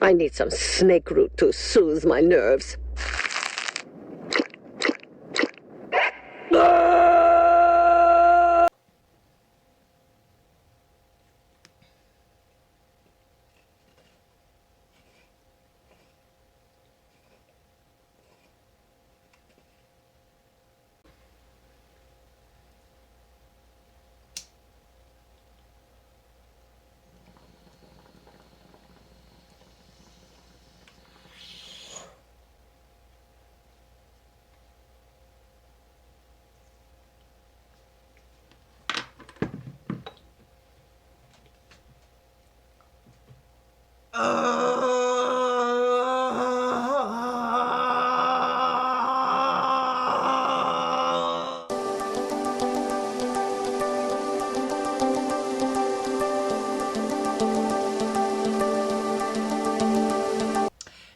I need some snake root to soothe my nerves.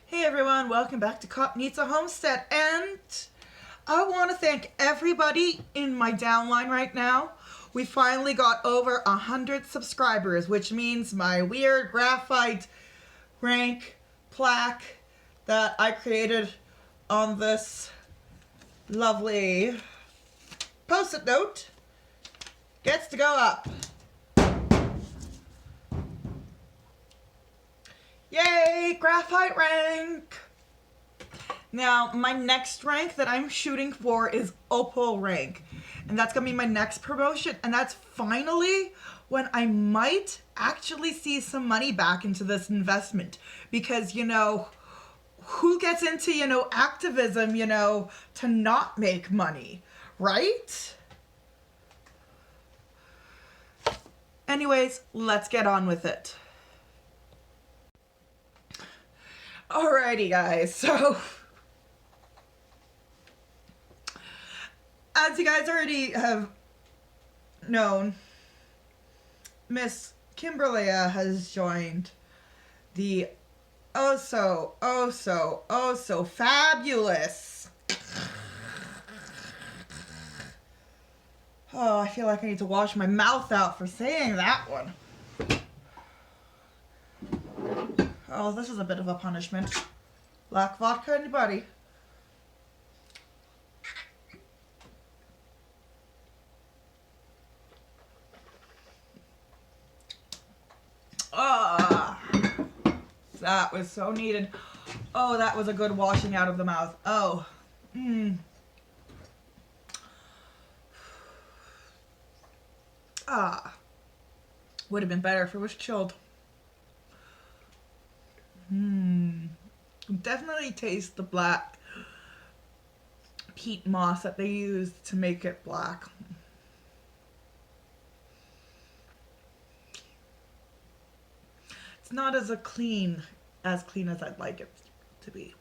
Hey everyone, welcome back to Cop Needs a Homestead, and I want to thank everybody in my downline right now. We finally got over 100 subscribers, which means my weird graphite rank plaque that I created on this lovely post-it note gets to go up. Yay, graphite rank! Now, my next rank that I'm shooting for is opal rank. And that's gonna be my next promotion. And that's finally when I might actually see some money back into this investment. Because, you know, who gets into, you know, activism, you know, to not make money, right? Anyways, let's get on with it. Alrighty guys, so as you guys already have known, Miss Kimbyrleigha has joined the oh so fabulous. Oh, I feel like I need to wash my mouth out for saying that one. Oh, this is a bit of a punishment. Black vodka, anybody? Ah, that was so needed. Oh, that was a good washing out of the mouth. Oh, Ah, would have been better if it was chilled. Definitely taste the black peat moss that they used to make it black. It's not as clean as I'd like it to be.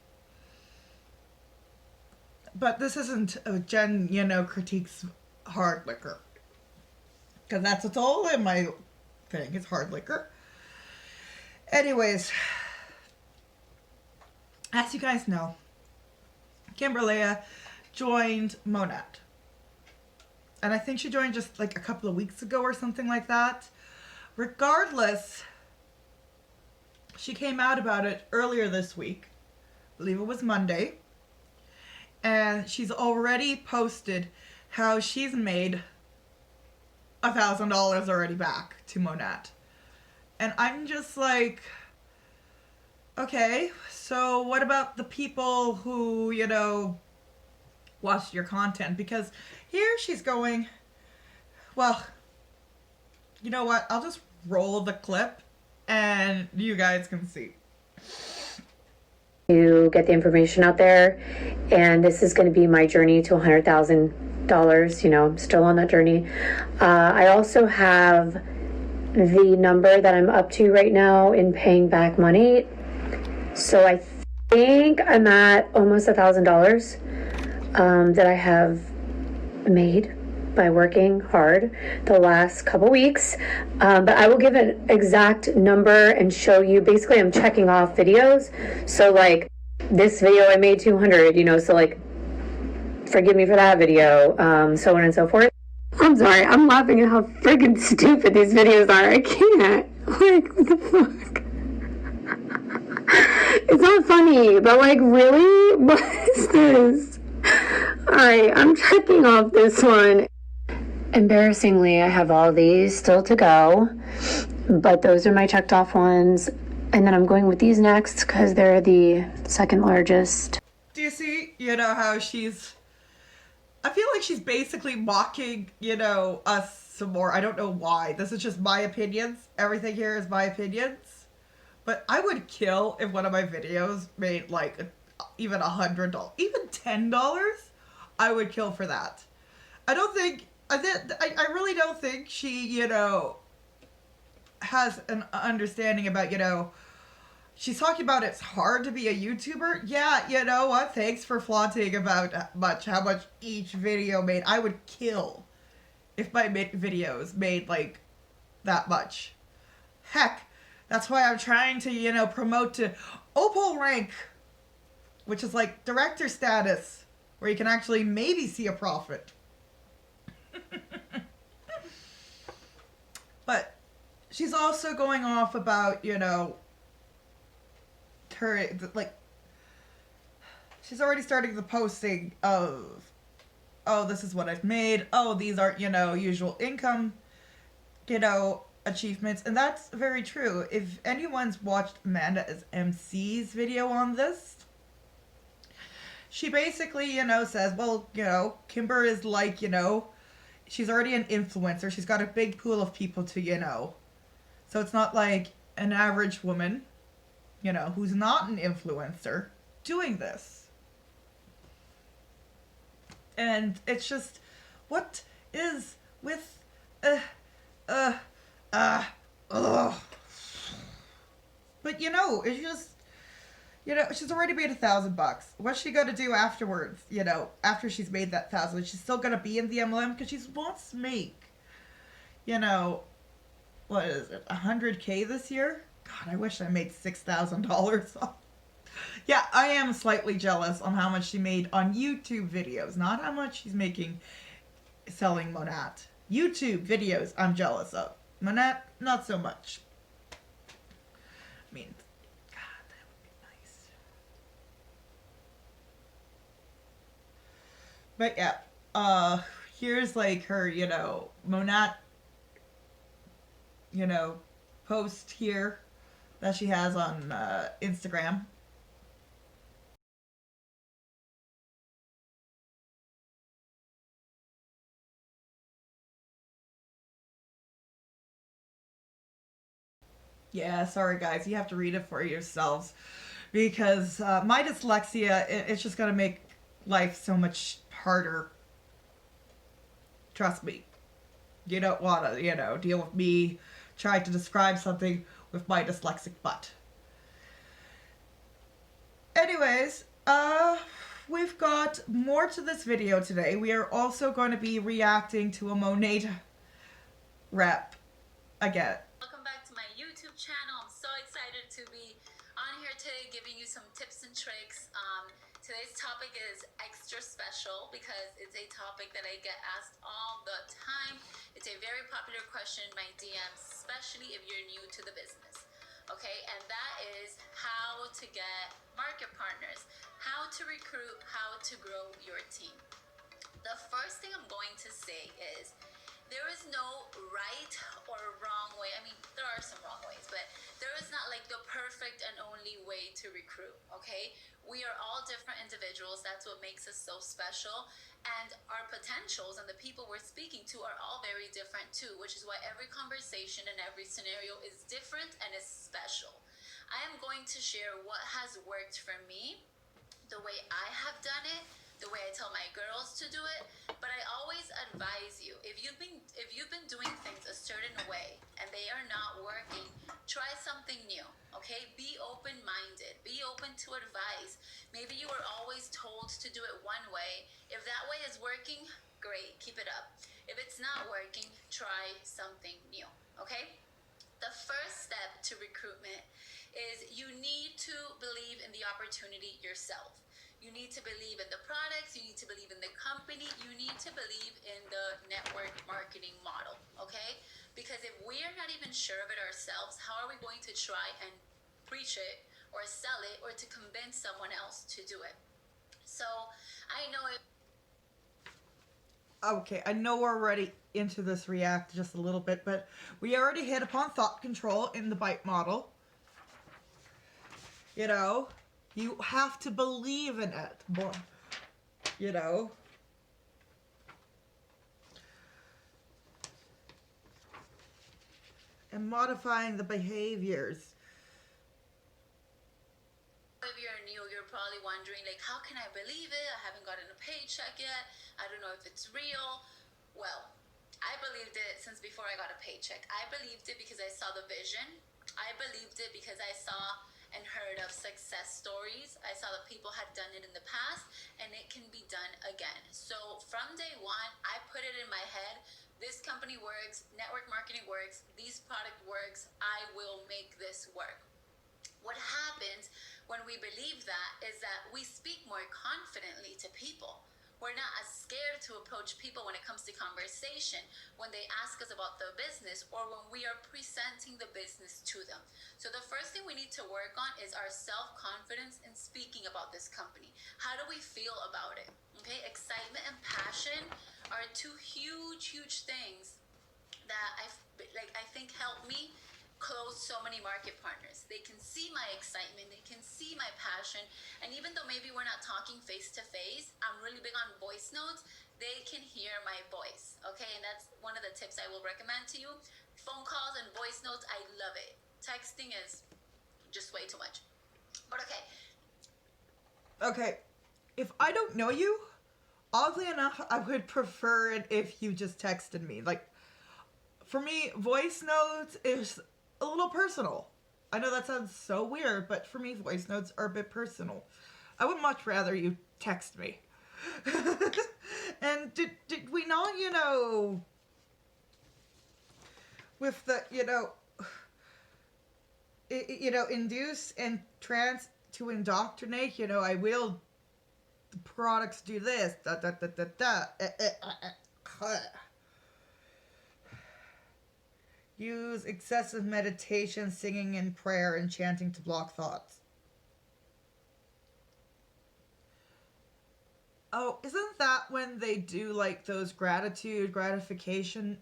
But this isn't a Jen, you know, critiques hard liquor. Because that's what's all in my thing, is hard liquor. Anyways, as you guys know, Kimbyrleigha joined Monat. And I think she joined just like a couple of weeks ago or something like that. Regardless, she came out about it earlier this week. I believe it was Monday. And she's already posted how she's made $1,000 already back to Monat. And I'm just like, okay, so what about the people who, you know, watched your content? Because here she's going, well, you know what? I'll just roll the clip and you guys can see. To get the information out there, and this is going to be my journey to $100,000. You know, I'm still on that journey. I also have the number that I'm up to right now in paying back money. So I think I'm at almost $1,000 that I have made by working hard the last couple weeks. But I will give an exact number and show you. Basically, I'm checking off videos. So like this video I made 200, you know, so like forgive me for that video, so on and so forth. I'm sorry, I'm laughing at how friggin' stupid these videos are. I can't. Like, what the fuck? It's not funny, but like, really? What is this? Alright, I'm checking off this one. Embarrassingly, I have all these still to go, but those are my checked off ones. And then I'm going with these next because they're the second largest. Do you see, how I feel like she's basically mocking, us some more. I don't know why. This is just my opinions. Everything here is my opinions. But I would kill if one of my videos made like even $100, even $10. I would kill for that. I really don't think she, has an understanding about, she's talking about it's hard to be a YouTuber. Yeah, you know what? Thanks for flaunting about how much each video made. I would kill if my videos made like that much. Heck, that's why I'm trying to, promote to Opal rank, which is like director status, where you can actually maybe see a profit. But she's also going off about, her, like, she's already starting the posting of, oh, this is what I've made. Oh, these aren't, usual income, achievements. And that's very true. If anyone's watched Amanda's MC's video on this, she basically, says, well, Kimber is like, she's already an influencer. She's got a big pool of people to, so it's not like an average woman, who's not an influencer doing this. And it's just, what is with, But it's just, she's already made $1,000. What's she gonna do afterwards? After she's made that 1,000, she's still gonna be in the MLM because she wants to make, what is it, 100K this year? God, I wish I made $6,000. Yeah, I am slightly jealous on how much she made on YouTube videos, not how much she's making selling Monat. YouTube videos, I'm jealous of. Monat, not so much. I mean, God, that would be nice. But yeah, here's like her, Monat, post here that she has on Instagram. Yeah, sorry guys, you have to read it for yourselves because my dyslexia, it's just gonna make life so much harder. Trust me. You don't want to, deal with me trying to describe something with my dyslexic butt. Anyways, we've got more to this video today. We are also going to be reacting to a Monat Rep again. Welcome back to my YouTube channel. I'm so excited to be on here today giving you some tips and tricks. Today's topic is extra special because it's a topic that I get asked all the time. It's a very popular question in my DMs, especially if you're new to the business. Okay, and that is how to get market partners, how to recruit, how to grow your team. The first thing I'm going to say is there is no right or wrong way. I mean, there are some wrong ways, but there is not like the perfect and only way to recruit, okay? We are all different individuals. That's what makes us so special. And our potentials and the people we're speaking to are all very different too, which is why every conversation and every scenario is different and is special. I am going to share what has worked for me, the way I have done it, the way I tell my girls to do it, but I always advise you, if you've been doing things a certain way and they are not working, try something new, okay? Be open-minded, be open to advice. Maybe you were always told to do it one way. If that way is working, great, keep it up. If it's not working, try something new, okay? The first step to recruitment is you need to believe in the opportunity yourself. You need to believe in the products, you need to believe in the company, you need to believe in the network marketing model, okay? Because if we are not even sure of it ourselves, how are we going to try and preach it or sell it or to convince someone else to do it. So I know it. Okay, I know we're already into this react just a little bit, but we already hit upon thought control in the bite model. You know, you have to believe in it, boy. You know. And modifying the behaviors. If you're new, you're probably wondering, like, how can I believe it? I haven't gotten a paycheck yet. I don't know if it's real. Well, I believed it since before I got a paycheck. I believed it because I saw the vision. I believed it because I saw and heard of success stories. I saw that people had done it in the past and it can be done again. So from day one, I put it in my head, this company works, network marketing works, this product works, I will make this work. What happens when we believe that is that we speak more confidently to people. We're not as scared to approach people when it comes to conversation, when they ask us about the business or when we are presenting the business to them. So the first thing we need to work on is our self-confidence in speaking about this company. How do we feel about it? Okay, excitement and passion are two huge things that I think help me close so many market partners. They can see my excitement, they can see my passion, and even though maybe we're not talking face to face, I'm really big on voice notes, they can hear my voice, okay? And that's one of the tips I will recommend to you. Phone calls and voice notes, I love it. Texting is just way too much. But okay. Okay, if I don't know you, oddly enough, I would prefer it if you just texted me. Like, for me, voice notes is a little personal. I know that sounds so weird, but for me, voice notes are a bit personal. I would much rather you text me. And did we not, with the, induce and trans to indoctrinate, I will, the products do this, Use excessive meditation, singing, and prayer, and chanting to block thoughts. Oh, isn't that when they do, like, those gratification,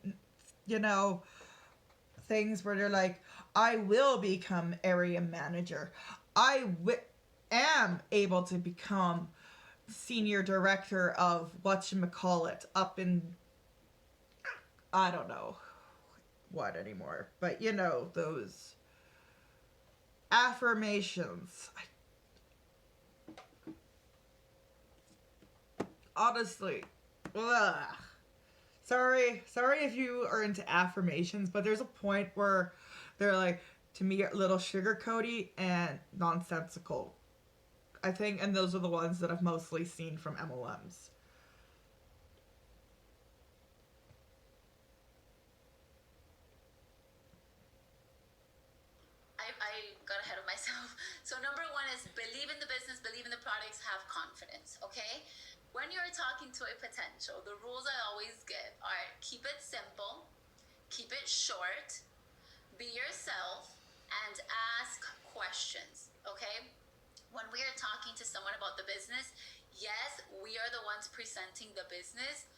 things where they're like, I will become area manager. I am able to become senior director of whatchamacallit up in, I don't know what anymore, but those affirmations. Honestly, ugh. Sorry if you are into affirmations, but there's a point where they're like, to me, a little sugar-coaty and nonsensical, I think, and those are the ones that I've mostly seen from MLMs. I got ahead of myself. So number one is believe in the business, believe in the products, have confidence, okay? When you're talking to a potential, the rules I always give are keep it simple, keep it short, be yourself, and ask questions, okay? When we are talking to someone about the business, yes, we are the ones presenting the business,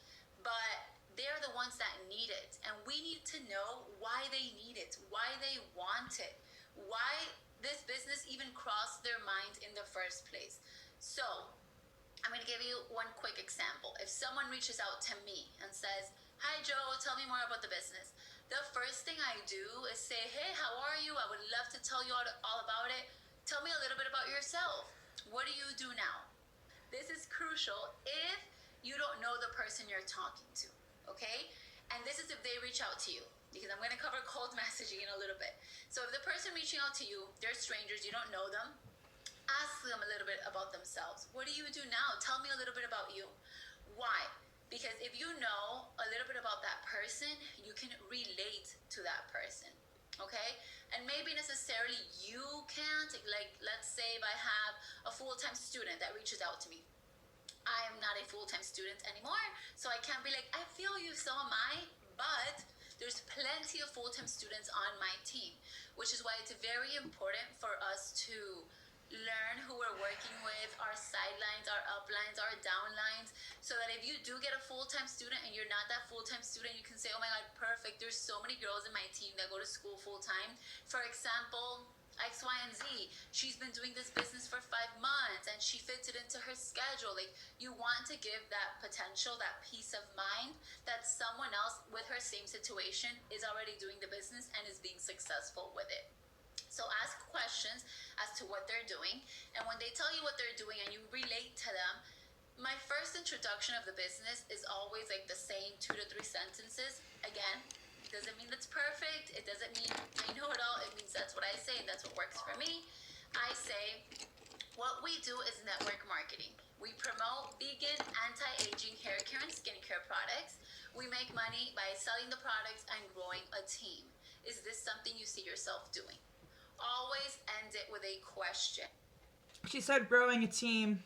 but they're the ones that need it. And we need to know why they need it, why they want it, why this business even crossed their mind in the first place. So I'm going to give you one quick example. If someone reaches out to me and says, hi Joe, tell me more about the business. The first thing I do is say, hey, how are you? I would love to tell you all about it. Tell me a little bit about yourself. What do you do now? This is crucial if you don't know the person you're talking to, okay? And this is if they reach out to you, because I'm going to cover cold messaging in a little bit. So if the person reaching out to you, they're strangers, you don't know them, ask them a little bit about themselves. What do you do now? Tell me a little bit about you. Why? Because if you know a little bit about that person, you can relate to that person, okay? And maybe necessarily you can't, like, let's say if I have a full-time student that reaches out to me. I am not a full-time student anymore, so I can't be like, I feel you, so am I, but there's plenty of full-time students on my team, which is why it's very important for us to sidelines, our uplines, our downlines, so that if you do get a full-time student and you're not that full-time student, you can say, oh my God, perfect, there's so many girls in my team that go to school full-time. For example, X, Y, and Z. She's been doing this business for 5 months and she fits it into her schedule. Like, you want to give that potential, that peace of mind that someone else with her same situation is already doing the business and is being successful with it. So ask questions as to what they're doing. And when they tell you what they're doing and you relate to them, my first introduction of the business is always like the same 2 to 3 sentences. Again, doesn't mean that's perfect. It doesn't mean I know it all. It means that's what I say and that's what works for me. I say, what we do is network marketing. We promote vegan, anti-aging hair care and skincare products. We make money by selling the products and growing a team. Is this something you see yourself doing? Always end it with a question. She said growing a team.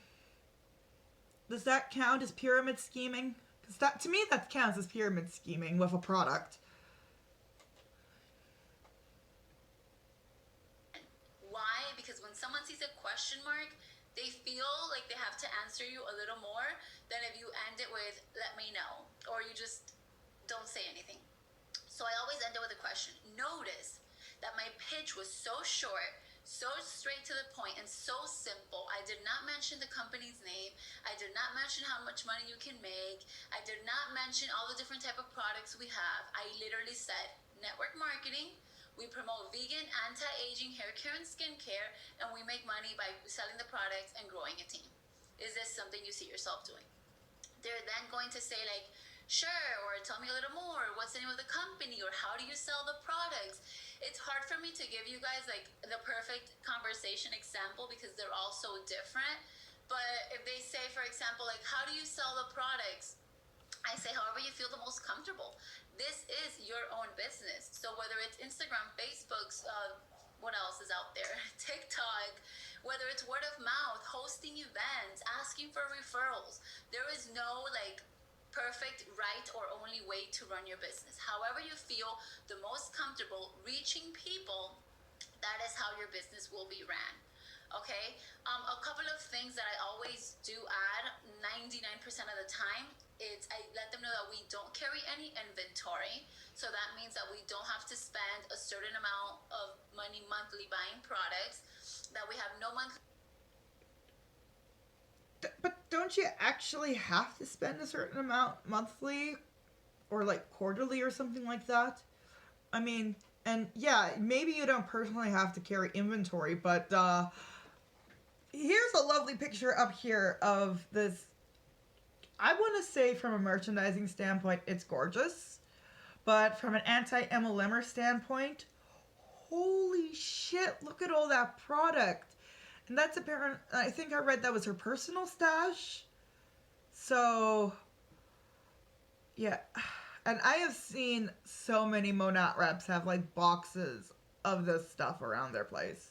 Does that count as pyramid scheming? Because that, to me, that counts as pyramid scheming with a product. Why? Because when someone sees a question mark, they feel like they have to answer you a little more than if you end it with, let me know, or you just don't say anything. So I always end it with a question. Notice that my pitch was so short, so straight to the point, and so simple. I did not mention the company's name. I did not mention how much money you can make. I did not mention all the different type of products we have. I literally said network marketing. We promote vegan, anti-aging hair care and skincare, and we make money by selling the products and growing a team. Is this something you see yourself doing? They're then going to say like, sure, or tell me a little more. What's the name of the company, or how do you sell the products? It's hard for me to give you guys like the perfect conversation example because they're all so different. But if they say, for example, like, how do you sell the products? I say, however you feel the most comfortable. This is your own business. So whether it's Instagram, Facebook's, what else is out there? TikTok, whether it's word of mouth, hosting events, asking for referrals. There is no like perfect right or only way to run your business. However you feel the most comfortable reaching people, that is how your business will be ran. Okay, a couple of things that I always do add 99% of the time is I let them know that we don't carry any inventory. So that means that we don't have to spend a certain amount of money monthly buying products, that we have no monthly. But don't you actually have to spend a certain amount monthly or like quarterly or something like that? I mean, and yeah, maybe you don't personally have to carry inventory, but here's a lovely picture up here of this. I want to say from a merchandising standpoint, it's gorgeous. But from an anti-MLMer standpoint, holy shit, look at all that product. And that's apparent. I think I read that was her personal stash. So, yeah. And I have seen so many Monat reps have like boxes of this stuff around their place.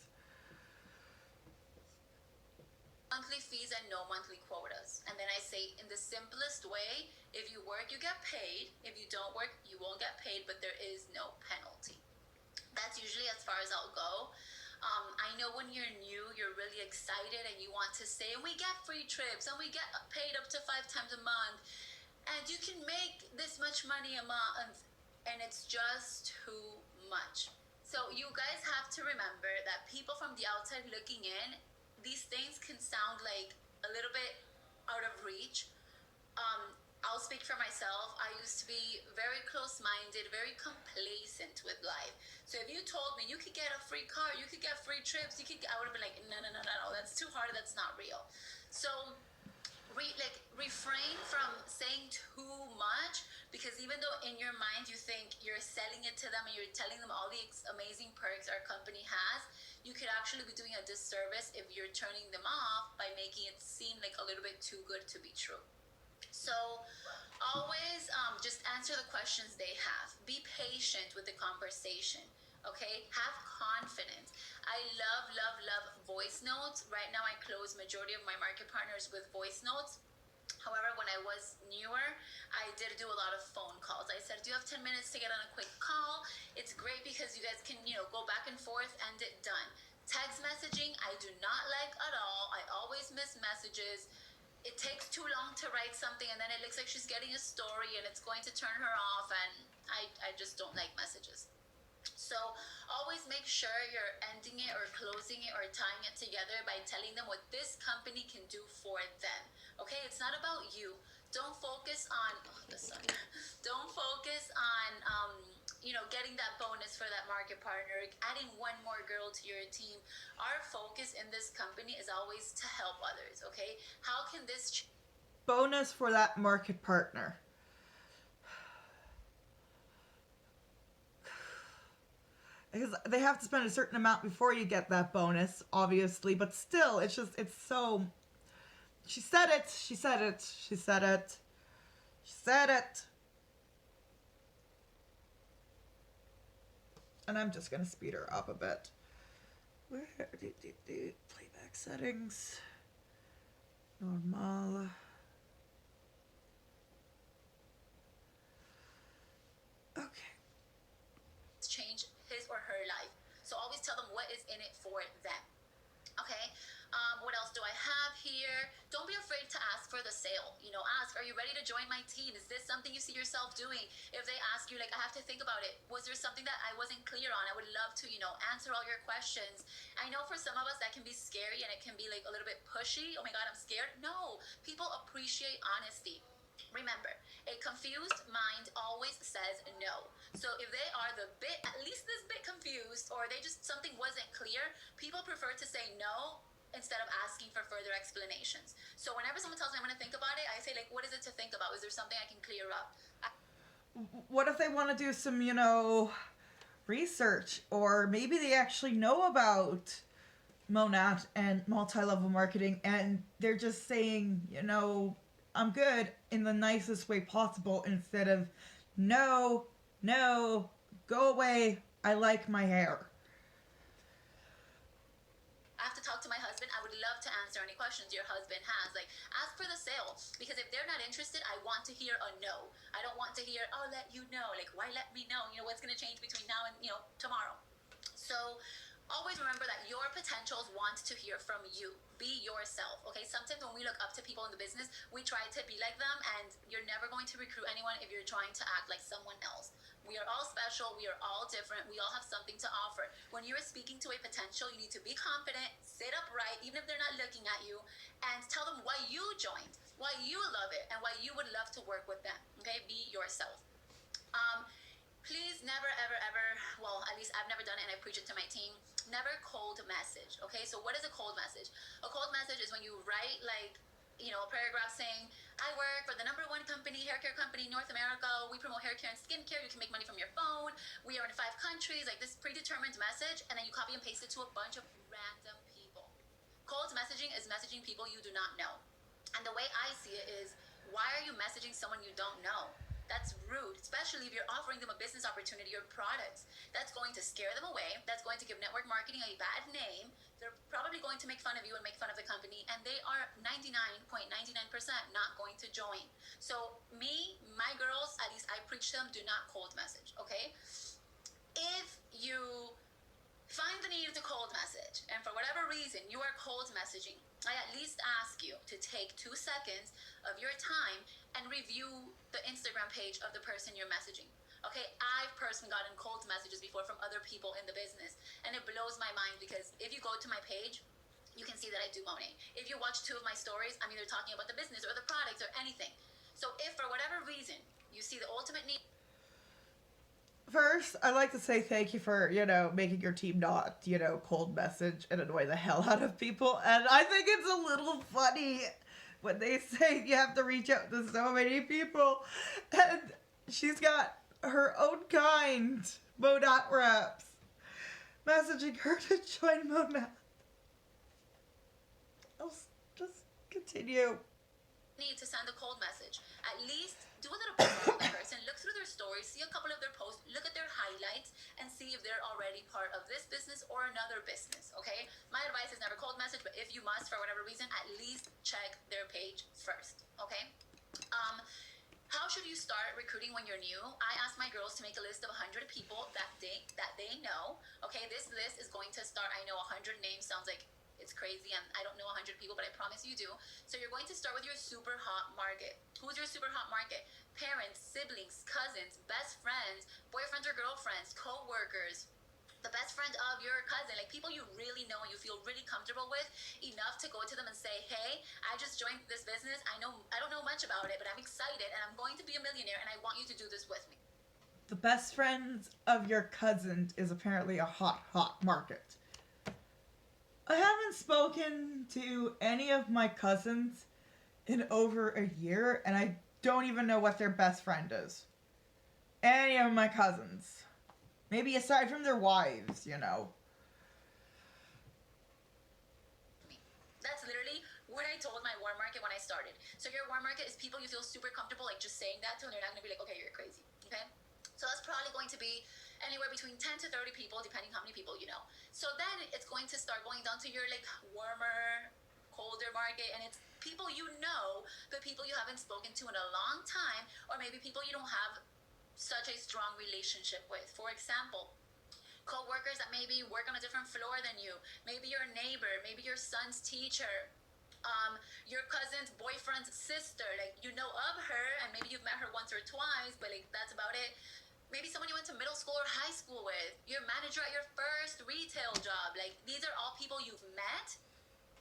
Monthly fees and no monthly quotas. And then I say, in the simplest way, if you work, you get paid. If you don't work, you won't get paid, but there is no penalty. That's usually as far as I'll go. I know when you're new, you're really excited and you want to say, and we get free trips and we get paid up to 5 times a month and you can make this much money a month, and it's just too much. So you guys have to remember that people from the outside looking in, these things can sound like a little bit out of reach. I'll speak for myself. I used to be very close-minded, very complacent with life. So if you told me you could get a free car, you could get free trips, I would have been like, no, that's too hard, that's not real. So refrain from saying too much, because even though in your mind you think you're selling it to them and you're telling them all the amazing perks our company has, you could actually be doing a disservice if you're turning them off by making it seem like a little bit too good to be true. So always just answer the questions they have. Be patient with the conversation, okay? Have confidence. I love voice notes. Right now I close majority of my market partners with voice notes. However, when I was newer, I did do a lot of phone calls. I said, do you have 10 minutes to get on a quick call? It's great because you guys can, go back and forth and it done. Text messaging, I do not like at all. I always miss messages. It takes too long to write something, and then it looks like she's getting a story and it's going to turn her off, and I just don't like messages. So always make sure you're ending it or closing it or tying it together by telling them what this company can do for them. Okay, it's not about you. Don't focus on the sun. Don't focus on getting that bonus for that market partner, adding one more girl to your team. Our focus in this company is always to help others. Okay, how can this bonus for that market partner? Because they have to spend a certain amount before you get that bonus, obviously, but still, it's so... She said it, she said it, she said it, she said it. And I'm just going to speed her up a bit. Where playback settings. Normal. Okay. change his or her life? So always tell them what is in it for them. Okay, what else do I have here? Don't be afraid to ask for the sale. Ask, are you ready to join my team? Is this something you see yourself doing? If they ask you, like, I have to think about it. Was there something that I wasn't clear on? I would love to, answer all your questions. I know for some of us that can be scary and it can be like a little bit pushy. Oh my God, I'm scared. No, people appreciate honesty. Remember, a confused mind always says no. So if they are at least this bit confused, or they just, something wasn't clear, people prefer to say no instead of asking for further explanations. So whenever someone tells me I'm going to think about it, I say, like, what is it to think about? Is there something I can clear up? What if they want to do some, research, or maybe they actually know about Monat and multi-level marketing, and they're just saying, I'm good in the nicest way possible, instead of, no, go away, I like my hair. I have to talk to my husband. I would love to answer any questions your husband has. Like, ask for the sale, because if they're not interested, I want to hear a no. I don't want to hear, I'll let you know. Like, why let me know? What's going to change between now and, tomorrow. So always remember that your potentials want to hear from you. Be yourself, okay? Sometimes when we look up to people in the business, we try to be like them, and you're never going to recruit anyone if you're trying to act like someone else. We are all special. We are all different. We all have something to offer. When you're speaking to a potential, you need to be confident, sit upright, even if they're not looking at you, and tell them why you joined, why you love it, and why you would love to work with them, okay? Be yourself. Please never, ever, ever, well, at least I've never done it, and I preach it to my team, never cold message, okay? So what is a cold message? A cold message is when you write, like, a paragraph saying, I work for the #1 company, hair care company, North America. We promote hair care and skincare. You can make money from your phone. We are in 5 countries, like this predetermined message, and then you copy and paste it to a bunch of random people. Cold messaging is messaging people you do not know. And the way I see it is, why are you messaging someone you don't know? That's rude, especially if you're offering them a business opportunity or products. That's going to scare them away. That's going to give network marketing a bad name. They're probably going to make fun of you and make fun of the company, and they are 99.99% not going to join. So my girls, at least I preach them, do not cold message, okay? If you find the need to cold message, and for whatever reason you are cold messaging, I at least ask you to take 2 seconds of your time and review the Instagram page of the person you're messaging. Okay, I've personally gotten cold messages before from other people in the business, and it blows my mind, because if you go to my page, you can see that I do Monet. If you watch 2 of my stories, I'm either talking about the business or the products or anything. So if for whatever reason you see the ultimate need... First, I'd like to say thank you for, making your team not, cold message and annoy the hell out of people. And I think it's a little funny when they say you have to reach out to so many people. And she's got her own kind Monat Reps messaging her to join Monat. I'll just continue. Need to send a cold message. At least do a little bit of the person, look through their stories, see a couple of their posts, look at their highlights, and see if they're already part of this business or another business, okay? My advice is never cold message, but if you must, for whatever reason, at least check their page first, okay? How should you start recruiting when you're new? I ask my girls to make a list of 100 people that they know. Okay, this list is going to start. I know 100 names sounds like it's crazy, and I don't know 100 people, but I promise you do. So you're going to start with your super hot market. Who's your super hot market? Parents, siblings, cousins, best friends, boyfriends or girlfriends, co-workers, the best friend of your cousin, like people you really know and you feel really comfortable with enough to go to them and say, hey, I just joined this business. I don't know much about it, but I'm excited and I'm going to be a millionaire and I want you to do this with me. The best friends of your cousin is apparently a hot market. I haven't spoken to any of my cousins in over a year, and I don't even know what their best friend is. Any of my cousins. Maybe aside from their wives, you know. That's literally what I told my warm market when I started. So your warm market is people you feel super comfortable like just saying that to, and they're not going to be like, okay, you're crazy, okay? So that's probably going to be anywhere between 10 to 30 people, depending how many people you know. So then it's going to start going down to your like warmer, colder market, and it's people you know, but people you haven't spoken to in a long time, or maybe people you don't have such a strong relationship with. For example, co-workers that maybe work on a different floor than you, maybe your neighbor, maybe your son's teacher, your cousin's boyfriend's sister, like you know of her and maybe you've met her once or twice, but like that's about it. Maybe someone you went to middle school or high school with, your manager at your first retail job. Like these are all people you've met,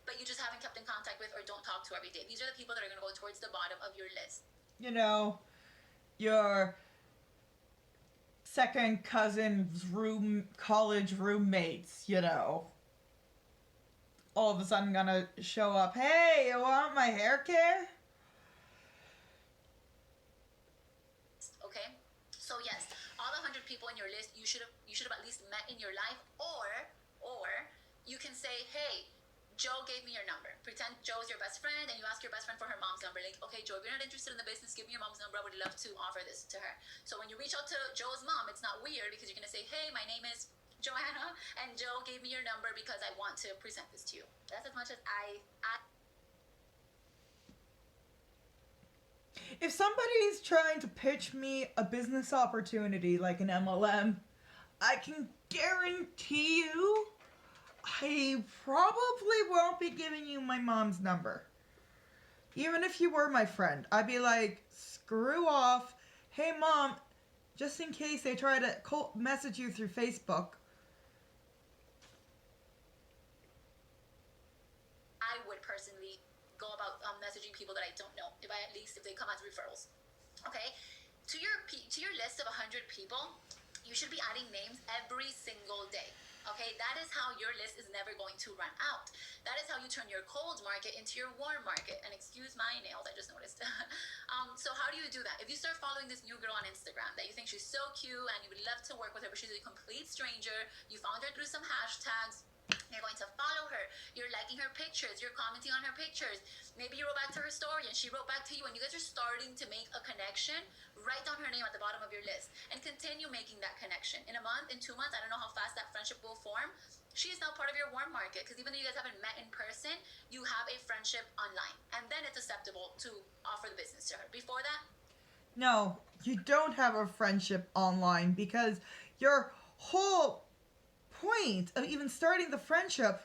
but you just haven't kept in contact with or don't talk to every day. These are the people that are going to go towards the bottom of your list. You know, your second cousin's college roommates, you know. All of a sudden gonna show up, hey, you want my hair care? Okay? So yes, all 100 people in your list you should have at least met in your life, or you can say, hey, Joe gave me your number. Pretend Joe's your best friend and you ask your best friend for her mom's number. Like, okay, Joe, if you're not interested in the business, give me your mom's number. I would love to offer this to her. So when you reach out to Joe's mom, it's not weird because you're going to say, hey, my name is Joanna and Joe gave me your number because I want to present this to you. That's as much as I If somebody's trying to pitch me a business opportunity like an MLM, I can guarantee you I probably won't be giving you my mom's number. Even if you were my friend, I'd be like, screw off. Hey mom, just in case they try to message you through Facebook. would personally go about messaging people that I don't know, if they come as referrals. Okay, to your list of 100 people, you should be adding names every single day. Okay, that is how your list is never going to run out. That is how you turn your cold market into your warm market. And excuse my nails, I just noticed. So how do you do that? If you start following this new girl on Instagram that you think she's so cute and you would love to work with her, but she's a complete stranger, you found her through some hashtags, you're going to follow her, you're liking her pictures, you're commenting on her pictures, maybe you wrote back to her story and she wrote back to you, and you guys are starting to make a connection. Write down her name at the bottom of your list and continue making that connection. In a month, in 2 months, I don't know how fast that friendship will form, she is now part of your warm market, because even though you guys haven't met in person, you have a friendship online, and then it's acceptable to offer the business to her. Before that, no, you don't have a friendship online, because your whole point of even starting the friendship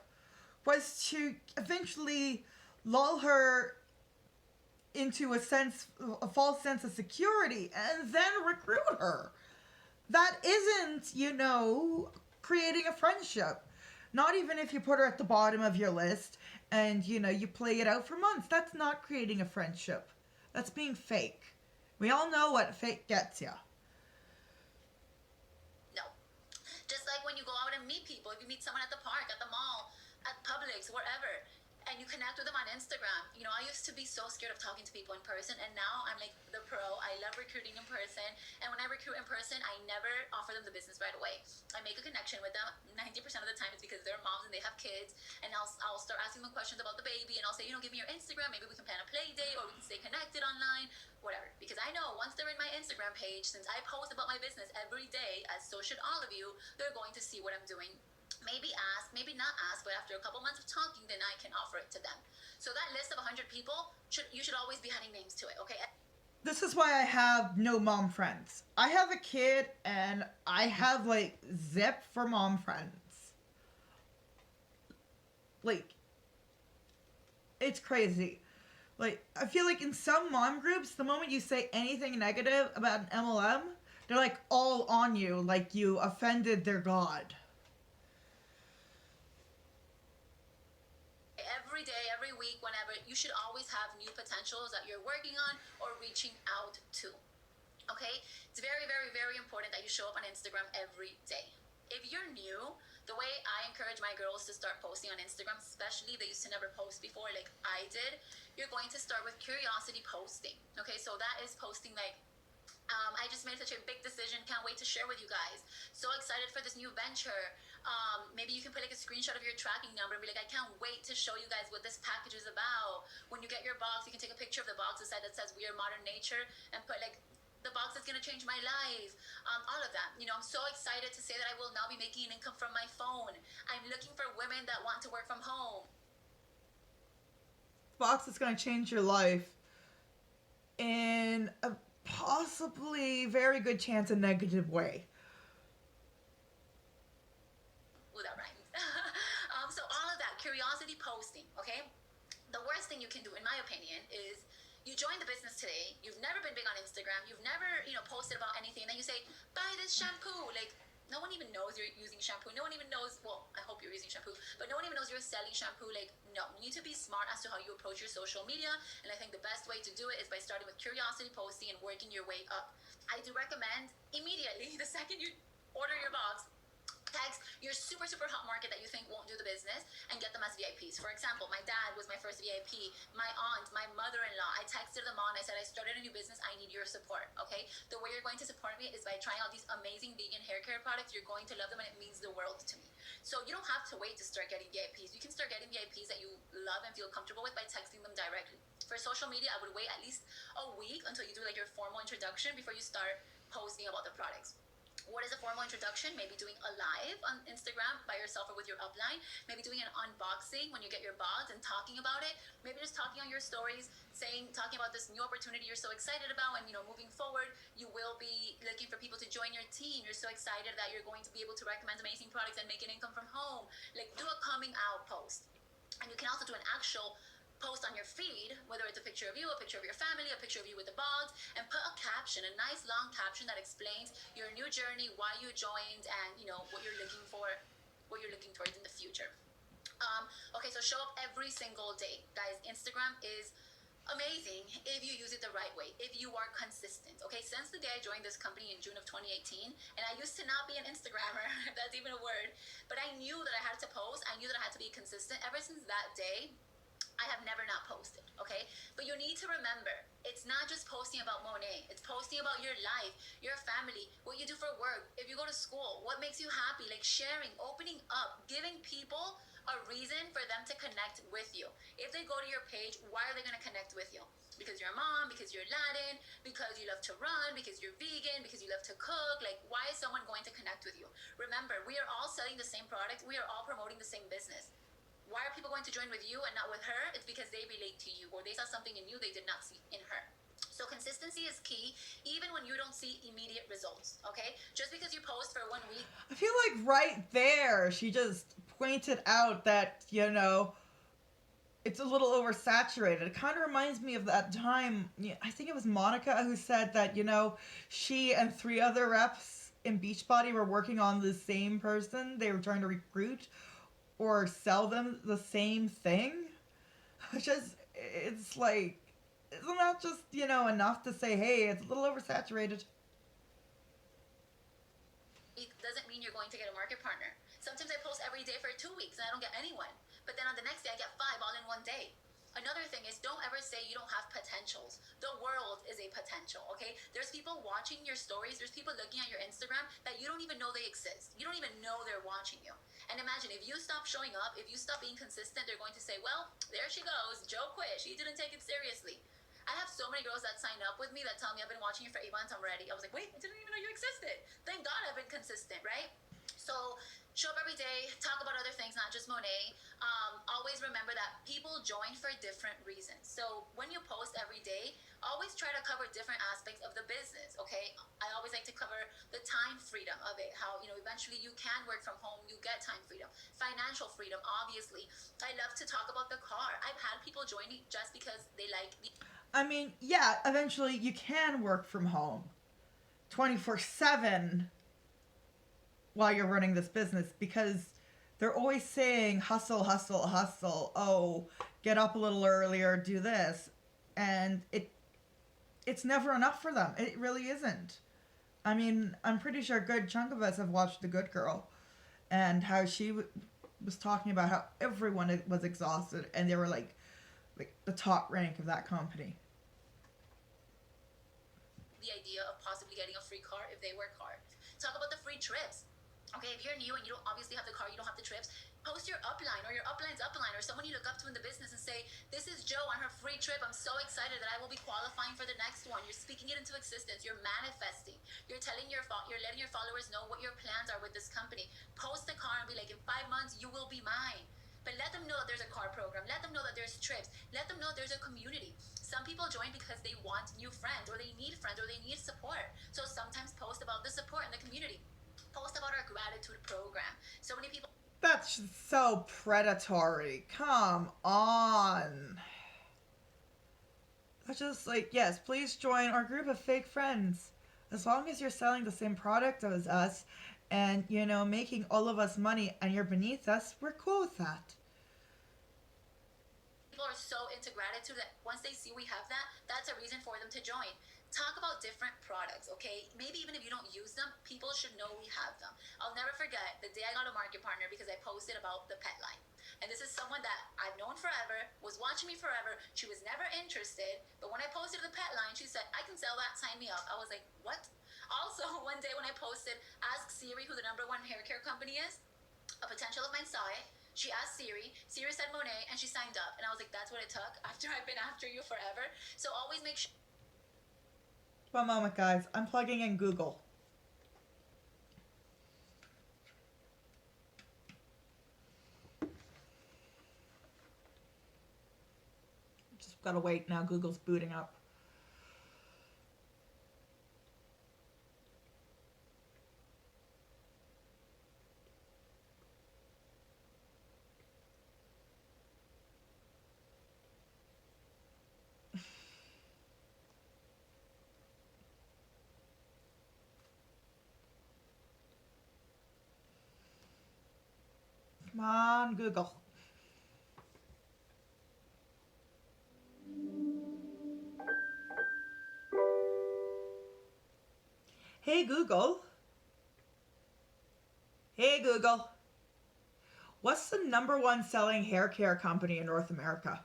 was to eventually lull her into a false sense of security and then recruit her. That isn't, creating a friendship. Not even if you put her at the bottom of your list and, you play it out for months. That's not creating a friendship. That's being fake. We all know what fake gets you. no. Just like when you go out and meet people, if you meet someone at the park, at the mall, at Publix, wherever, and you connect with them on Instagram. I used to be so scared of talking to people in person, and now I'm like the pro. I love recruiting in person, and when I recruit in person, I never offer them the business right away. I make a connection with them. 90% of the time it's because they're moms and they have kids, and I'll start asking them questions about the baby, and I'll say, give me your Instagram, maybe we can plan a play date, or we can stay connected online, whatever. Because I know once they're in my Instagram page, since I post about my business every day, as so should all of you, they're going to see what I'm doing. Maybe ask, maybe not ask, but after a couple months of talking, then I can offer it to them. So that list of 100 people, you should always be adding names to it, okay? This is why I have no mom friends. I have a kid and I have like zip for mom friends. Like, it's crazy. Like, I feel like in some mom groups, the moment you say anything negative about an MLM, they're like all on you, like you offended their god. Every day, every week, whenever, you should always have new potentials that you're working on or reaching out to. Okay? It's very, very, very important that you show up on Instagram every day. If you're new, the way I encourage my girls to start posting on Instagram, especially if they used to never post before like I did, you're going to start with curiosity posting. Okay, so that is posting like, I just made such a big decision. Can't wait to share with you guys. So excited for this new venture. Maybe you can put like a screenshot of your tracking number and be like, I can't wait to show you guys what this package is about. When you get your box, you can take a picture of the box inside that says We Are Modern Nature and put like the box that's going to change my life. All of that. You know, I'm so excited to say that I will now be making an income from my phone. I'm looking for women that want to work from home. Box is going to change your life in a possibly very good chance a negative way. Ooh, that rhymes. So all of that, curiosity posting, okay? The worst thing you can do, in my opinion, is you join the business today, you've never been big on Instagram, you've never, posted about anything, and then you say, buy this shampoo. Like, no one even knows you're using shampoo. No one even knows, well, I hope you're using shampoo, but no one even knows you're selling shampoo. Like, no, you need to be smart as to how you approach your social media. And I think the best way to do it is by starting with curiosity posting and working your way up. I do recommend immediately, the second you order your box, text your super, super hot market that you think won't do the business and get them as VIPs. For example, my dad was my first VIP, my aunt, my mother-in-law. I texted them all and I said, I started a new business. I need your support, okay? The way you're going to support me is by trying out these amazing vegan hair care products. You're going to love them and it means the world to me. So you don't have to wait to start getting VIPs. You can start getting VIPs that you love and feel comfortable with by texting them directly. For social media, I would wait at least a week until you do like your formal introduction before you start posting about the products. What is a formal introduction? Maybe doing a live on Instagram by yourself or with your upline. Maybe doing an unboxing when you get your box and talking about it. Maybe just talking on your stories, talking about this new opportunity you're so excited about, and moving forward, you will be looking for people to join your team. You're so excited that you're going to be able to recommend amazing products and make an income from home. Like, do a coming out post. And you can also do an actual post on your feed, whether it's a picture of you, a picture of your family, a picture of you with the box, and put a caption, a nice long caption that explains your new journey, why you joined, and what you're looking for, what you're looking towards in the future. Okay, so show up every single day, guys. Instagram is amazing if you use it the right way, if you are consistent. Okay, since the day I joined this company in June of 2018, and I used to not be an Instagrammer, if that's even a word, but I knew that I had to post, I knew that I had to be consistent. Ever since that day, I have never not posted, okay? But you need to remember, it's not just posting about Monet. It's posting about your life, your family, what you do for work, if you go to school, what makes you happy, like sharing, opening up, giving people a reason for them to connect with you. If they go to your page, why are they gonna connect with you? Because you're a mom, because you're Latin, because you love to run, because you're vegan, because you love to cook. Like, why is someone going to connect with you? Remember, we are all selling the same product. We are all promoting the same business. Why are people going to join with you and not with her? It's because they relate to you, or they saw something in you they did not see in her. So consistency is key, even when you don't see immediate results, okay? Just because you post for 1 week. I feel like right there, she just pointed out that, it's a little oversaturated. It kind of reminds me of that time, I think it was Monica who said that, she and 3 other reps in Beachbody were working on the same person. They were trying to recruit or sell them the same thing. It's like, isn't that just, enough to say, hey, it's a little oversaturated? It doesn't mean you're going to get a market partner. Sometimes I post every day for 2 weeks and I don't get anyone. But then on the next day I get 5 all in one day. Another thing is, don't ever say you don't have potentials. The world is a potential, okay? There's people watching your stories. There's people looking at your Instagram that you don't even know they exist. You don't even know they're watching you. And imagine, if you stop showing up, if you stop being consistent, they're going to say, well, there she goes. Joe quit. She didn't take it seriously. I have so many girls that sign up with me that tell me, I've been watching you for 8 months, I'm ready. I was like, wait, I didn't even know you existed. Thank God I've been consistent, right? So show up every day, talk about other things, not just Monet. Always remember that people join for different reasons. So when you post every day, always try to cover different aspects of the business, okay? I always like to cover the time freedom of it, how, you know, eventually you can work from home, you get time freedom, financial freedom, obviously. I love to talk about the car. I've had people joining just because they like the... I mean, yeah, eventually you can work from home 24/7 while you're running this business, because they're always saying hustle, hustle, hustle. Oh, get up a little earlier, do this. And it's never enough for them. It really isn't. I mean, I'm pretty sure a good chunk of us have watched The Good Girl, and how she was talking about how everyone was exhausted and they were like the top rank of that company. The idea of possibly getting a free car if they work hard. Talk about the free trips. Okay, if you're new and you don't obviously have the car, you don't have the trips, post your upline or your upline's upline or someone you look up to in the business and say, this is Joe on her free trip. I'm so excited that I will be qualifying for the next one. You're speaking it into existence. You're manifesting. You're letting your followers know what your plans are with this company. Post the car and be like, in 5 months, you will be mine. But let them know that there's a car program. Let them know that there's trips. Let them know there's a community. Some people join because they want new friends, or they need friends, or they need support. So sometimes post about the support in the community. Post about our gratitude program. So many people... That's so predatory. Come on. That's just like, yes, please join our group of fake friends. As long as you're selling the same product as us and, you know, making all of us money and you're beneath us, we're cool with that. People are so into gratitude that once they see we have that, that's a reason for them to join. Talk about different products, okay? Maybe even if you don't use them, people should know we have them. I'll never forget the day I got a market partner because I posted about the pet line. And this is someone that I've known forever, was watching me forever. She was never interested, but when I posted the pet line, she said, I can sell that, sign me up. I was like, what? Also, one day when I posted, ask Siri who the #1 hair care company is, a potential of mine saw it. She asked Siri said Monet, and she signed up. And I was like, that's what it took after I've been after you forever. So always make sure... One moment, guys. I'm plugging in Google. Just gotta wait now. Google's booting up. Come on, Google. Hey, Google. Hey, Google. What's the #1 selling hair care company in North America?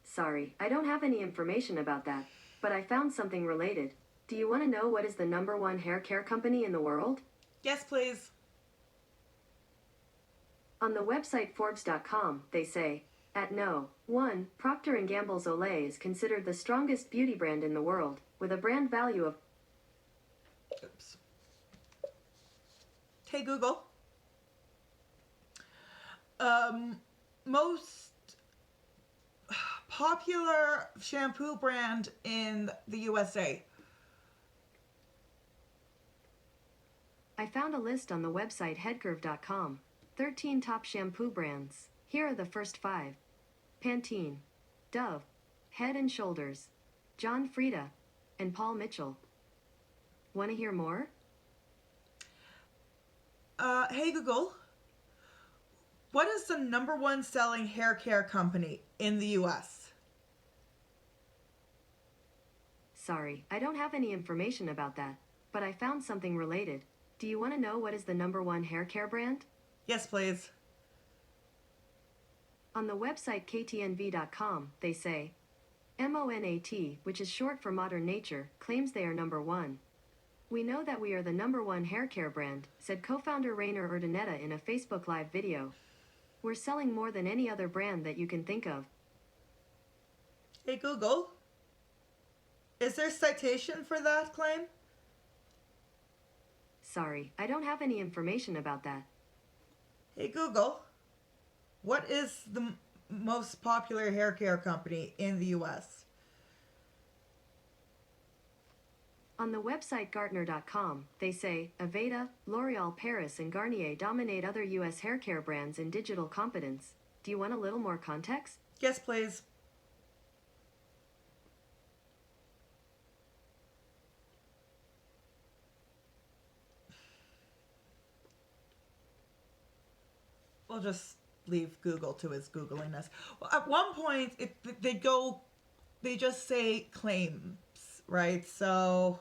Sorry, I don't have any information about that, but I found something related. Do you want to know what is the #1 hair care company in the world? Yes, please. On the website Forbes.com, they say, at No. 1, Procter & Gamble's Olay is considered the strongest beauty brand in the world, with a brand value of... Oops. Hey, Google. Most popular shampoo brand in the USA. I found a list on the website headcurve.com. 13 top shampoo brands. Here are the first 5. Pantene, Dove, Head & Shoulders, John Frieda, and Paul Mitchell. Want to hear more? Hey Google. What is the #1 selling hair care company in the US? Sorry, I don't have any information about that, but I found something related. Do you want to know what is the #1 hair care brand? Yes, please. On the website ktnv.com, they say, MONAT, which is short for Modern Nature, claims they are #1. We know that we are the #1 hair care brand, said co-founder Rainer Urdaneta in a Facebook Live video. We're selling more than any other brand that you can think of. Hey Google. Is there citation for that claim? Sorry, I don't have any information about that. Hey Google. What is the most popular hair care company in the US. On the website Gartner.com, they say Aveda, L'Oreal Paris, and Garnier dominate other U.S. hair care brands in digital competence. Do you want a little more context? Yes, please. We'll just leave Google to his Googliness. Well, at one point, they just say claims, right? So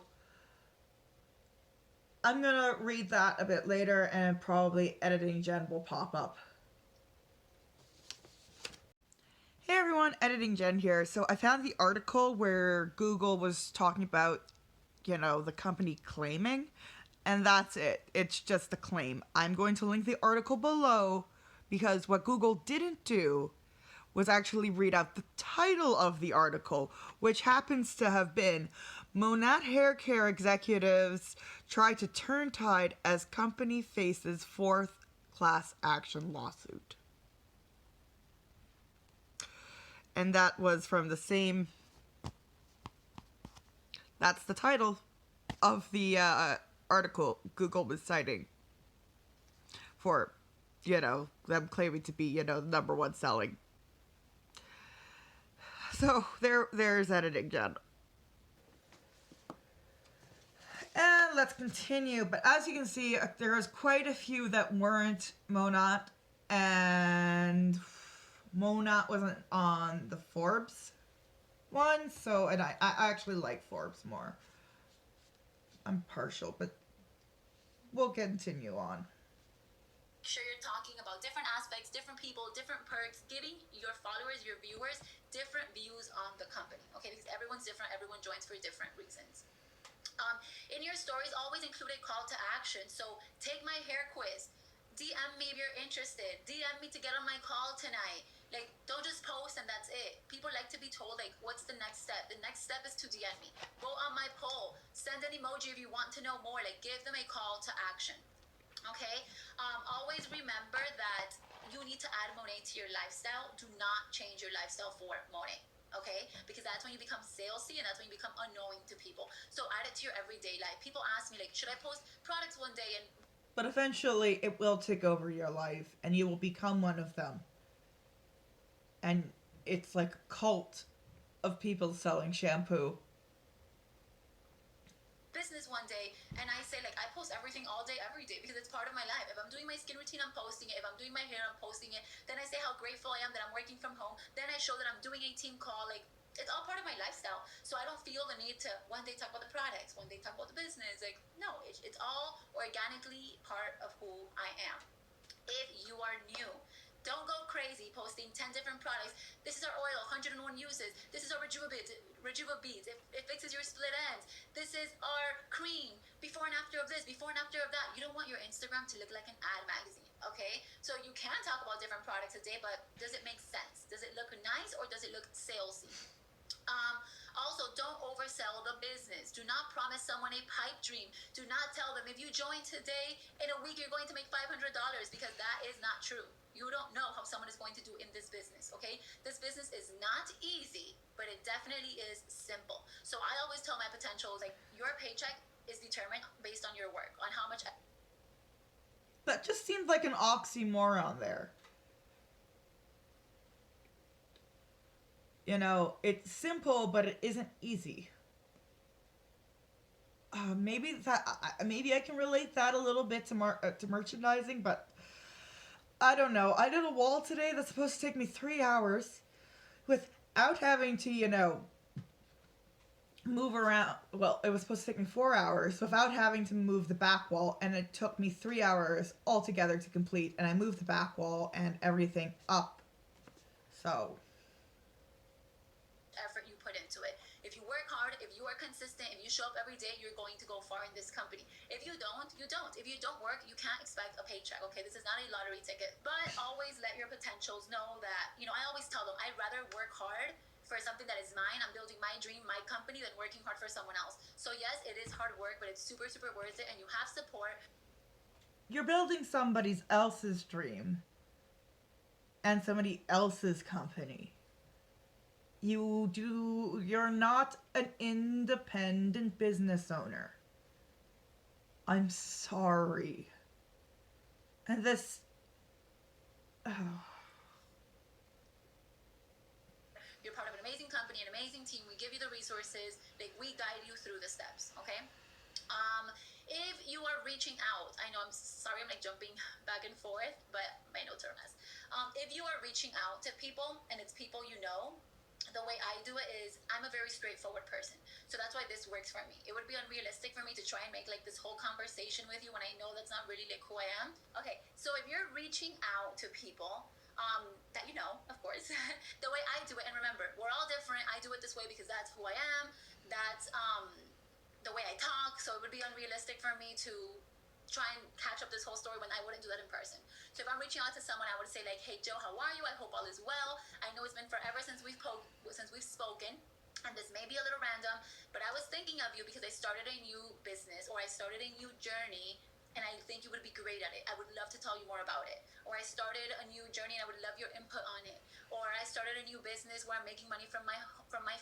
I'm gonna read that a bit later, and probably Editing Jen will pop up. Hey everyone, Editing Jen here. So I found the article where Google was talking about, the company claiming, and that's it. It's just a claim. I'm going to link the article below because what Google didn't do was actually read out the title of the article, which happens to have been Monat Hair Care Executives Try to Turn Tide as Company Faces Fourth Class Action Lawsuit. And that was from the same... That's the title of the article Google was citing for, them claiming to be, the number one selling. So there's Editing Jen. And let's continue. But as you can see, there's quite a few that weren't Monat, and Monat wasn't on the Forbes one. So, and I actually like Forbes more. I'm partial, but we'll continue on. Sure, you're talking about different aspects, different people, different perks, giving your followers, your viewers, different views on the company, okay? Because everyone's different, everyone joins for different reasons. In your stories, always include a call to action. So take my hair quiz, DM me if you're interested, DM me to get on my call tonight. Like, don't just post and that's it. People like to be told, like, what's the next step? The next step is to DM me. Vote on my poll. Send an emoji if you want to know more. Like, give them a call to action. Okay? Always remember that you need to add Monet to your lifestyle. Do not change your lifestyle for Monet. Okay? Because that's when you become salesy and that's when you become annoying to people. So add it to your everyday life. People ask me, like, should I post products one day? But eventually it will take over your life and you will become one of them. And it's like a cult of people selling shampoo. Business one day, and I say, like, I post everything all day, every day, because it's part of my life. If I'm doing my skin routine, I'm posting it. If I'm doing my hair, I'm posting it. Then I say how grateful I am that I'm working from home. Then I show that I'm doing a team call. Like, it's all part of my lifestyle. So I don't feel the need to one day talk about the products, one day talk about the business. Like, no, it's all organically part of who I am. If you are new, don't go crazy posting 10 different products. This is our oil, 101 uses. This is our Rejuva beads. It fixes your split ends. This is our cream. Before and after of this, before and after of that. You don't want your Instagram to look like an ad magazine, okay? So you can talk about different products a day, but does it make sense? Does it look nice or does it look salesy? Also, don't oversell the business. Do not promise someone a pipe dream. Do not tell them if you join today, in a week you're going to make $500, because that is not true. You don't know how someone is going to do in this business, okay? This business is not easy, but it definitely is simple. So I always tell my potentials, like, your paycheck is determined based on your work, on how much... That just seems like an oxymoron there. It's simple, but it isn't easy. Maybe I can relate that a little bit to merchandising, but I don't know. I did a wall today that's supposed to take me 3 hours without having to, move around. Well, it was supposed to take me 4 hours without having to move the back wall, and it took me 3 hours altogether to complete, and I moved the back wall and everything up. So... effort you put into it. If you work hard, if you are consistent, if you show up every day, you're going to go far in this company. If you don't, you don't. If you don't work, you can't expect a paycheck, okay? This is not a lottery ticket. But always let your potentials know that, I always tell them, I'd rather work hard for something that is mine. I'm building my dream, my company, than working hard for someone else. So yes, it is hard work, but it's super, super worth it, and you have support. You're building somebody else's dream. and somebody else's company. You're not an independent business owner. I'm sorry. And this, oh. You're part of an amazing company, an amazing team. We give you the resources. Like, we guide you through the steps, okay? If you are reaching out, I know, I'm sorry, I'm like jumping back and forth, but my notes are a mess. If you are reaching out to people, and it's people you know, the way I do it is I'm a very straightforward person. So that's why this works for me. It would be unrealistic for me to try and make like this whole conversation with you when I know that's not really like who I am. Okay, so if you're reaching out to people that you know, of course, the way I do it, and remember, we're all different. I do it this way because that's who I am. That's the way I talk. So it would be unrealistic for me to try and catch up this whole story when I wouldn't do that in person. So if I'm reaching out to someone, I would say like, hey Joe, how are you? I hope all is well. I know it's been forever since we've spoken, and this may be a little random, but I was thinking of you because I started a new business, or I started a new journey, and I think you would be great at it. I would love to tell you more about it. Or I started a new journey and I would love your input on it. Or I started a new business where I'm making money from my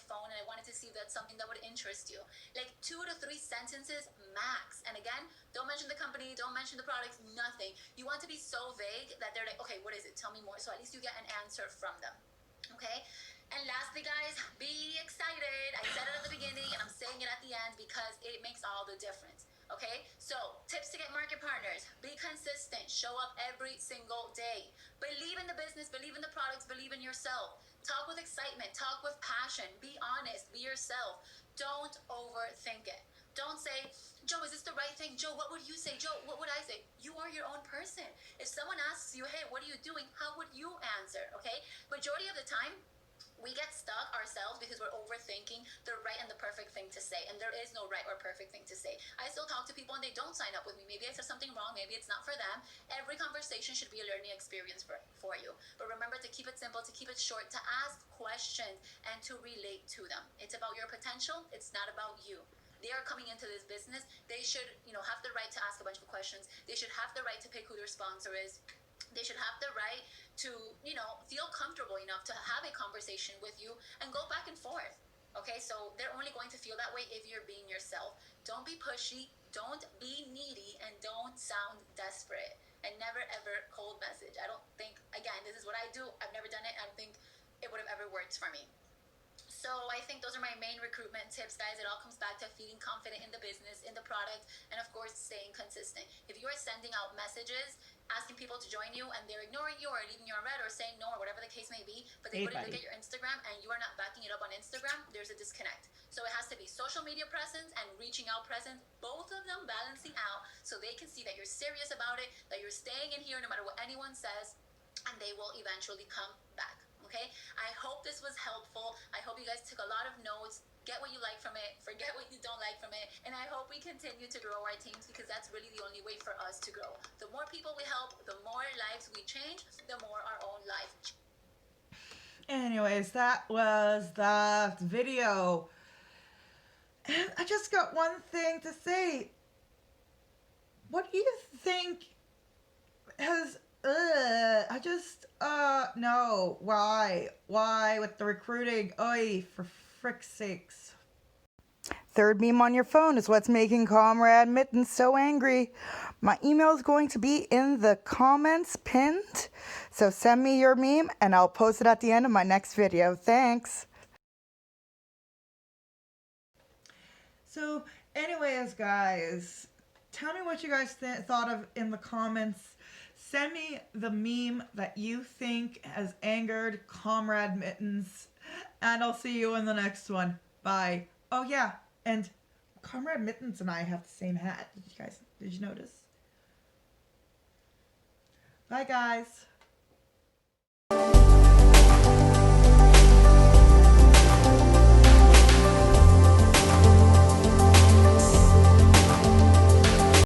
phone, and I wanted to see if that's something that would interest you. Like 2 to 3 sentences max. And again, don't mention the company, don't mention the products, nothing. You want to be so vague that they're like, okay, what is it? Tell me more. So at least you get an answer from them. Okay? And lastly, guys, be excited. I said it at the beginning and I'm saying it at the end because it makes all the difference. Okay, so tips to get market partners: be consistent, show up every single day, believe in the business, believe in the products, believe in yourself, talk with excitement, talk with passion, be honest, be yourself, don't overthink it. Don't say, Joe, is this the right thing? Joe, what would you say? Joe, what would I say? You are your own person. If someone asks you, hey, what are you doing? How would you answer? Okay, majority of the time we get stuck ourselves because we're overthinking the right and the perfect thing to say. And there is no right or perfect thing to say. I still talk to people and they don't sign up with me. Maybe I said something wrong. Maybe it's not for them. Every conversation should be a learning experience for you. But remember to keep it simple, to keep it short, to ask questions, and to relate to them. It's about your potential. It's not about you. They are coming into this business. They should, have the right to ask a bunch of questions. They should have the right to pick who their sponsor is. They should have the right to, feel comfortable enough to have a conversation with you and go back and forth. Okay, so they're only going to feel that way if you're being yourself. Don't be pushy, don't be needy, and don't sound desperate. And never ever cold message. I don't think, again, this is what I do. I've never done it. I don't think it would have ever worked for me. So I think those are my main recruitment tips, guys. It all comes back to feeling confident in the business, in the product, and of course, staying consistent. If you are sending out messages asking people to join you and they're ignoring you or leaving you on red or saying no or whatever the case may be, but they wouldn't look at your Instagram and you are not backing it up on Instagram, there's a disconnect. So it has to be social media presence and reaching out presence, both of them balancing out so they can see that you're serious about it, that you're staying in here no matter what anyone says, and they will eventually come back. Okay, I hope this was helpful. I hope you guys took a lot of notes. Get what you like from it, forget what you don't like from it, and I hope we continue to grow our teams because that's really the only way for us to grow. The more people we help, the more lives we change, the more our own life. Anyways, that was that video. And I just got one thing to say. What do you think has no. Why with the recruiting? Oy, for frick's sakes. Third meme on your phone is what's making Comrade Mittens so angry. My email is going to be in the comments pinned. So send me your meme and I'll post it at the end of my next video. Thanks. So anyways, guys, tell me what you guys thought of in the comments. Send me the meme that you think has angered Comrade Mittens. And I'll see you in the next one. Bye. Oh yeah, and Comrade Mittens and I have the same hat. Did you notice? Bye guys.